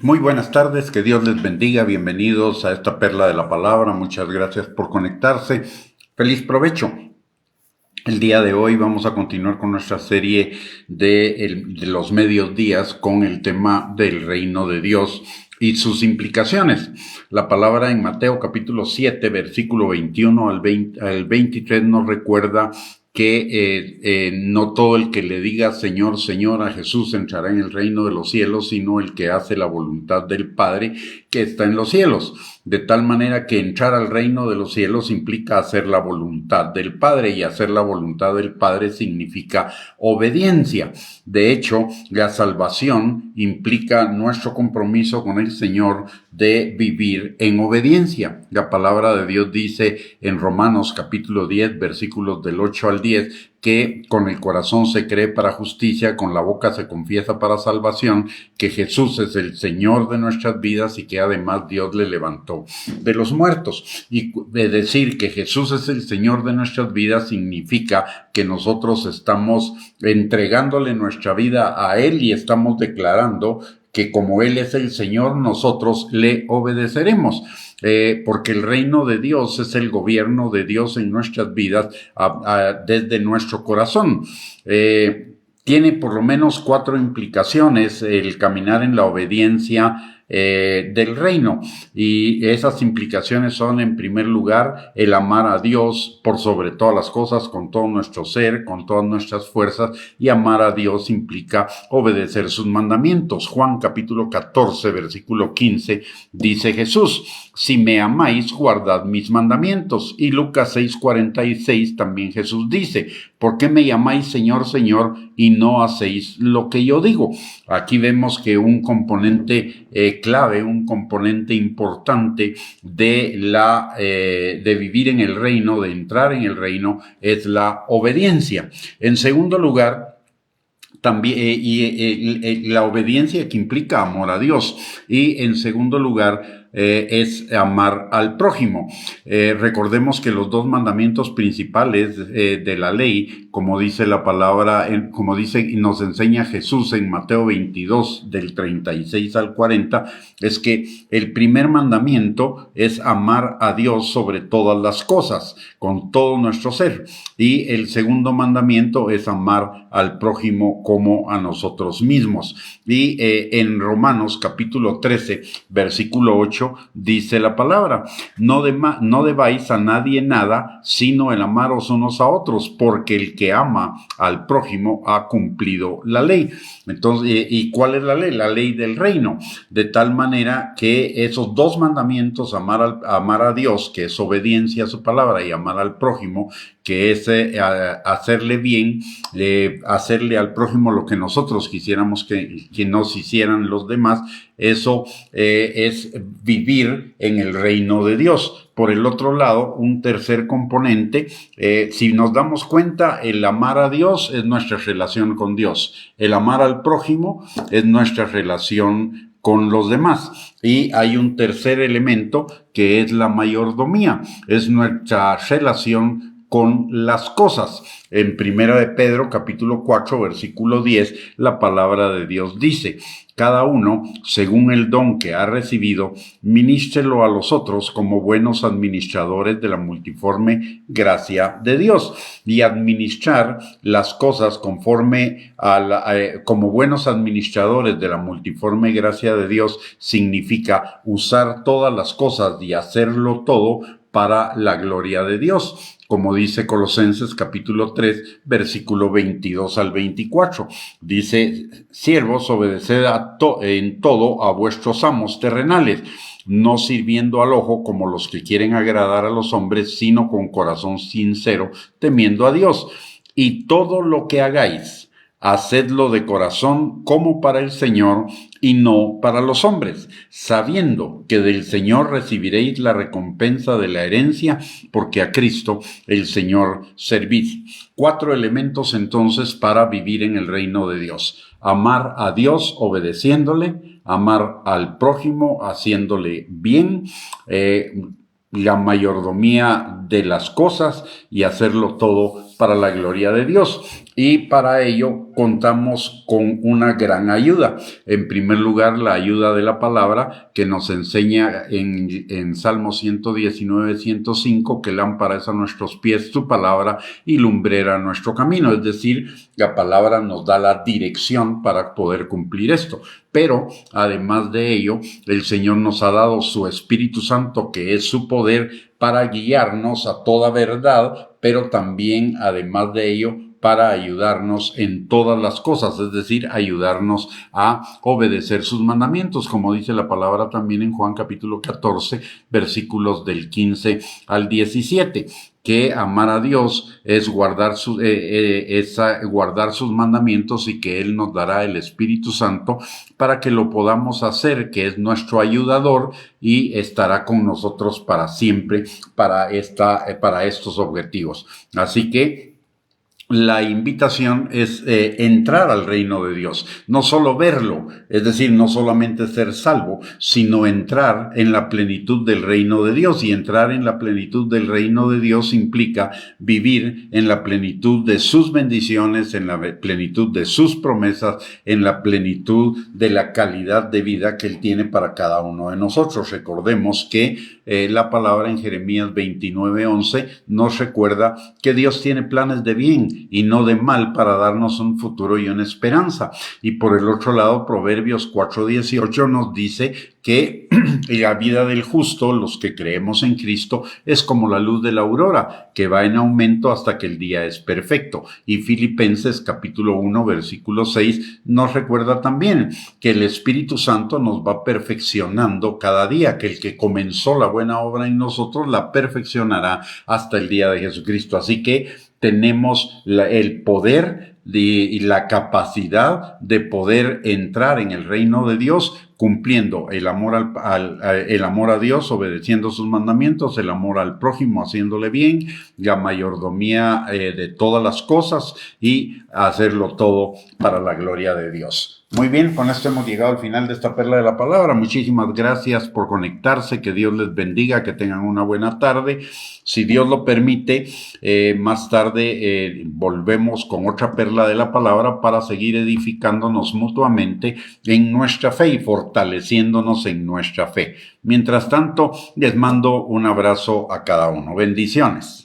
Muy buenas tardes, que Dios les bendiga, bienvenidos a esta perla de la palabra, muchas gracias por conectarse, feliz provecho. El día de hoy vamos a continuar con nuestra serie de los mediodías con el tema del reino de Dios y sus implicaciones. La palabra en Mateo capítulo 7, versículo 21 al 23 nos recuerda que no todo el que le diga Señor, Señor a Jesús entrará en el reino de los cielos, sino el que hace la voluntad del Padre que está en los cielos. De tal manera que entrar al reino de los cielos implica hacer la voluntad del Padre, y hacer la voluntad del Padre significa obediencia. De hecho, la salvación implica nuestro compromiso con el Señor de vivir en obediencia. La palabra de Dios dice en Romanos capítulo 10, versículos del 8 al 10, que con el corazón se cree para justicia, con la boca se confiesa para salvación, que Jesús es el Señor de nuestras vidas y que además Dios le levantó de los muertos. Y decir que Jesús es el Señor de nuestras vidas significa que nosotros estamos entregándole nuestra vida a Él y estamos declarando que como Él es el Señor, nosotros le obedeceremos. Porque el reino de Dios es el gobierno de Dios en nuestras vidas desde nuestro corazón. Tiene por lo menos 4 implicaciones el caminar en la obediencia del reino, y esas implicaciones son, en primer lugar, el amar a Dios por sobre todas las cosas, con todo nuestro ser, con todas nuestras fuerzas, y amar a Dios implica obedecer sus mandamientos. Juan capítulo 14, versículo 15, dice Jesús: si me amáis, guardad mis mandamientos. Y Lucas 6:46 también Jesús dice: ¿por qué me llamáis Señor, Señor, y no hacéis lo que yo digo? Aquí vemos que un componente clave, un componente importante de vivir en el reino, de entrar en el reino, es la obediencia. En segundo lugar, también la obediencia que implica amor a Dios. Y en segundo lugar, es amar al prójimo. Recordemos que los 2 mandamientos principales de la ley, como dice la palabra, como dice y nos enseña Jesús en Mateo 22, del 36 al 40, es que el primer mandamiento es amar a Dios sobre todas las cosas, con todo nuestro ser. Y el segundo mandamiento es amar al prójimo como a nosotros mismos. Y en Romanos capítulo 13, versículo 8, dice la palabra: no debáis a nadie nada, sino el amaros unos a otros, porque el que ama al prójimo ha cumplido la ley. Entonces, ¿y cuál es la ley? La ley del reino. De tal manera que esos 2 mandamientos, amar a Dios, que es obediencia a su palabra, y amar al prójimo, que es hacerle bien, hacerle al prójimo lo que nosotros quisiéramos que nos hicieran los demás, eso es vivir en el reino de Dios. Por el otro lado, un tercer componente, si nos damos cuenta, el amar a Dios es nuestra relación con Dios. El amar al prójimo es nuestra relación con los demás. Y hay un tercer elemento que es la mayordomía, es nuestra relación con las cosas. En Primera de Pedro, capítulo 4, versículo 10, la palabra de Dios dice: cada uno, según el don que ha recibido, ministrelo a los otros como buenos administradores de la multiforme gracia de Dios. Y administrar las cosas conforme como buenos administradores de la multiforme gracia de Dios significa usar todas las cosas y hacerlo todo para la gloria de Dios, como dice Colosenses capítulo 3, versículo 22 al 24. Dice: siervos, obedeced en todo a vuestros amos terrenales, no sirviendo al ojo como los que quieren agradar a los hombres, sino con corazón sincero, temiendo a Dios. Y todo lo que hagáis, hacedlo de corazón como para el Señor y no para los hombres, sabiendo que del Señor recibiréis la recompensa de la herencia, porque a Cristo el Señor servís. 4 elementos entonces para vivir en el reino de Dios: amar a Dios obedeciéndole, amar al prójimo haciéndole bien, la mayordomía de las cosas y hacerlo todo para la gloria de Dios. Y para ello contamos con una gran ayuda. En primer lugar, la ayuda de la palabra que nos enseña en Salmo 119, 105, que lámpara es a nuestros pies tu palabra y lumbrera nuestro camino. Es decir, la palabra nos da la dirección para poder cumplir esto. Pero, además de ello, el Señor nos ha dado su Espíritu Santo, que es su poder para guiarnos a toda verdad, pero también, además de ello, para ayudarnos en todas las cosas, es decir, ayudarnos a obedecer sus mandamientos, como dice la palabra también en Juan capítulo 14, versículos del 15 al 17. Que amar a Dios es guardar sus mandamientos y que Él nos dará el Espíritu Santo para que lo podamos hacer, que es nuestro ayudador y estará con nosotros para siempre para estos objetivos. Así que la invitación es entrar al reino de Dios, no solo verlo, es decir, no solamente ser salvo, sino entrar en la plenitud del reino de Dios. Y entrar en la plenitud del reino de Dios implica vivir en la plenitud de sus bendiciones, en la plenitud de sus promesas, en la plenitud de la calidad de vida que Él tiene para cada uno de nosotros. Recordemos que la palabra en Jeremías 29:11 nos recuerda que Dios tiene planes de bien y no de mal para darnos un futuro y una esperanza. Y por el otro lado, Proverbios 4:18 nos dice que la vida del justo, los que creemos en Cristo, es como la luz de la aurora, que va en aumento hasta que el día es perfecto. Y Filipenses capítulo 1, versículo 6 nos recuerda también que el Espíritu Santo nos va perfeccionando cada día, que el que comenzó la buena obra en nosotros la perfeccionará hasta el día de Jesucristo. Así que tenemos el poder y la capacidad de poder entrar en el reino de Dios cumpliendo el amor el amor a Dios, obedeciendo sus mandamientos, el amor al prójimo, haciéndole bien, la mayordomía de todas las cosas y hacerlo todo para la gloria de Dios. Muy bien, con esto hemos llegado al final de esta perla de la palabra. Muchísimas gracias por conectarse, que Dios les bendiga, que tengan una buena tarde. Si Dios lo permite, más tarde volvemos con otra perla de la palabra para seguir edificándonos mutuamente en nuestra fe y fortaleciéndonos en nuestra fe. Mientras tanto, les mando un abrazo a cada uno. Bendiciones.